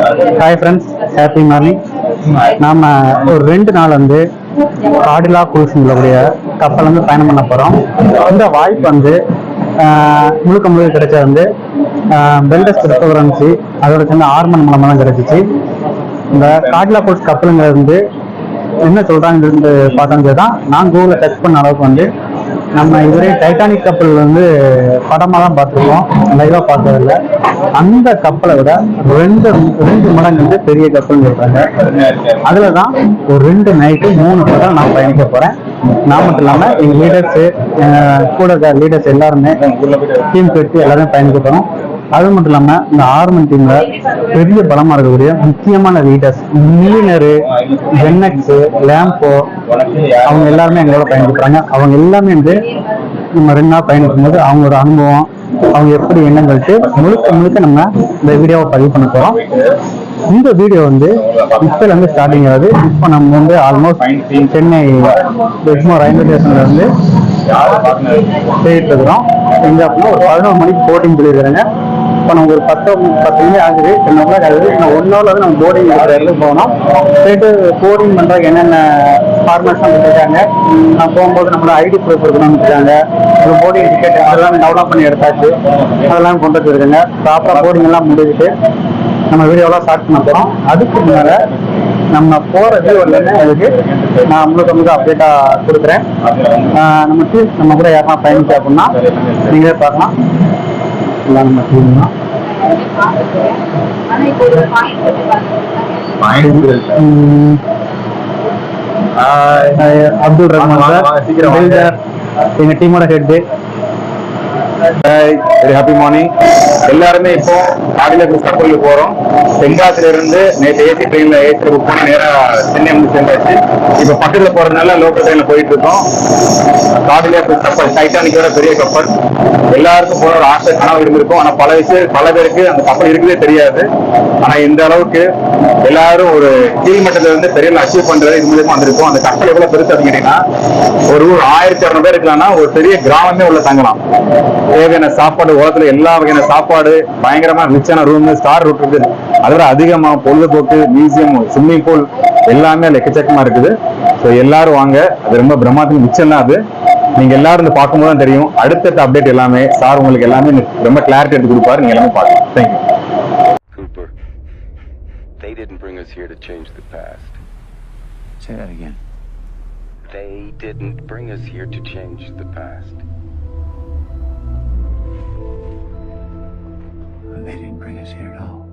Hi friends, happy morning. நாம் ஒரு 2 நாள் வந்து காடிலா குரூஸ் சொல்லக்கூடிய கப்பல் வந்து பயணம் பண்ண போகிறோம். இந்த வாய்ப்பு வந்து முழுக்க முழுக்க கிடைச்சது வந்து பெல்டஸ் கிறிஸ்டோபரன்சி அதோட சேர்ந்த ஆர்மன் மூலமாக தான் கிடைச்சிச்சு. இந்த காடிலா குரூஸ் கப்பலுங்கிறது வந்து என்ன சொல்கிறாங்க பார்த்தா தான் நான் கூகுளில் டச் பண்ண அளவுக்கு வந்து நம்ம இதுவரை டைட்டானிக் கப்பல் வந்து படமாக தான் பார்த்துருக்கோம், லைவாக பார்த்ததில்ல. அந்த கப்பலை விட ரெண்டு ரெண்டு மடங்கு வந்து பெரிய கப்பல்னு சொல்கிறாங்க. அதில் தான் ஒரு 2 நைட்டு 3 படம் நான் பயணிக்க போகிறேன். நான் மட்டும் இல்லாமல் எங்கள் லீடர்ஸு கூட இருக்க லீடர்ஸ் எல்லாருமே டீம் கட்டி எல்லாருமே பயணிக்க போகிறோம். அது மட்டும் இல்லாமல் இந்த ஆர்மன் டீம்ல பெரிய பலமாக இருக்கக்கூடிய முக்கியமான லீடர்ஸ் மில்லினரு, ஜென்னெக்ஸு, லேம்போ அவங்க எல்லாருமே எங்களோட பயணிக்கிறாங்க. அவங்க எல்லாமே வந்து நம்ம 2 நாள் பயணிக்கும் போது அவங்களோட அனுபவம், அவங்க எப்படி என்னங்கள்ட்டு முழுக்க முழுக்க நம்ம இந்த வீடியோவை பதிவு பண்ண போகிறோம். இந்த வீடியோ வந்து இப்போல இருந்து ஸ்டார்டிங் ஆகுது. இப்போ நம்ம வந்து ஆல்மோஸ்ட் சென்னை எக்மோர் ரயில்வே ஸ்டேஷன்ல இருந்து போயிட்டு இருக்கிறோம். எங்க அப்படின்னா ஒரு 11 மணிக்கு போட்டிங் சொல்லியிருக்காங்க. இப்போ நமக்கு ஒரு 10 மணி ஆகுது, 10 o'clock ஆகுது. இன்னும் 1 hour வந்து நம்ம போர்டிங் இருக்கிற இடத்துக்கு போகணும். போயிட்டு போர்டிங் பண்ணுறதுக்கு என்னென்ன ஃபார்மேட்ஸ் கொடுத்துருக்காங்க, நான் போகும்போது நம்மளோட ஐடி ப்ரூஃப் இருக்கணும்னு இருக்காங்க. ஒரு போர்டிங் டிக்கெட் அதெல்லாம் டெவலப் பண்ணி எடுத்தாச்சு, அதெல்லாம் கொண்டு வந்துருக்காங்க. ப்ராப்பராக போர்டிங் எல்லாம் முடிச்சுட்டு நம்ம வீடியோலாம் ஸ்டார்ட் பண்ண போகிறோம். அதுக்கு முன்னால் நம்ம போகிற வீடியோலன்னு அதுக்கு நான் முழுக்க அப்டேட்டாக கொடுக்குறேன். நம்ம கூட யாருன்னா பயணிச்சு அப்படின்னா நீங்களே பார்க்கலாம். நம்ம டீம் தான் அப்துல் ரஹ்மான் சார், எங்க டீமோட ஹெட். Very happy morning. எல்லாருமே இப்போ காடிலா குரூஸ் கப்பலுக்கு போறோம். தென்காசில இருந்து நேற்று ஏசி ட்ரெயின்ல ஏசி புக் பண்ணி நேரா சென்னை வந்து சேர்ந்தாச்சு. இப்ப பக்கத்துல போறதுனால லோக்கல் ட்ரெயின்ல போயிட்டு இருக்கோம். காடிலா குரூஸ் கப்பல் டைட்டானிக்கோட பெரிய கப்பல். எல்லாருக்கும் போற ஒரு ஆசை கனவு இருந்திருக்கும். ஆனா பல பேருக்கு அந்த கப்பல் இருக்குதே தெரியாது. ஆனா இந்த அளவுக்கு எல்லாரும் ஒரு கீழ்மட்டத்துல இருந்து பெரிய அச்சீவ் பண்றது இது மூலமா வந்திருக்கும். அந்த கப்பல் எவ்வளவு பெருசு கேட்டீங்கன்னா ஒரு 1200 பேர் இருக்கலாம்னா ஒரு பெரிய கிராமமே உள்ள தங்கலாம். தேவையான சாப்பாடு, உலகத்துல எல்லா வகையான சாப்பாடு, பயங்கரமா ரிச்சான ரூம், ஸ்டார் ரூட் இருக்குது. அதோட அதிகமா பொழுதுபோக்கு, மியூசியம், ஸ்விம்மிங் பூல் எல்லாமே எக்கச்சக்கமா இருக்குது. ஸோ எல்லாரும் வாங்க, அது ரொம்ப பிரம்மாண்டத்துக்கு மிச்சம் தான். அது நீங்க எல்லாரும் பார்க்கும்போது தான் தெரியும். அடுத்தடுத்த அப்டேட் எல்லாமே சார் உங்களுக்கு எல்லாமே ரொம்ப கிளாரிட்டி எடுத்து கொடுப்பாரு. நீங்க எல்லாமே பாருங்க. Thank you. Cooper, they didn't bring us here to change the past. Say that again. They didn't bring us here to change the past. They didn't bring us here at all.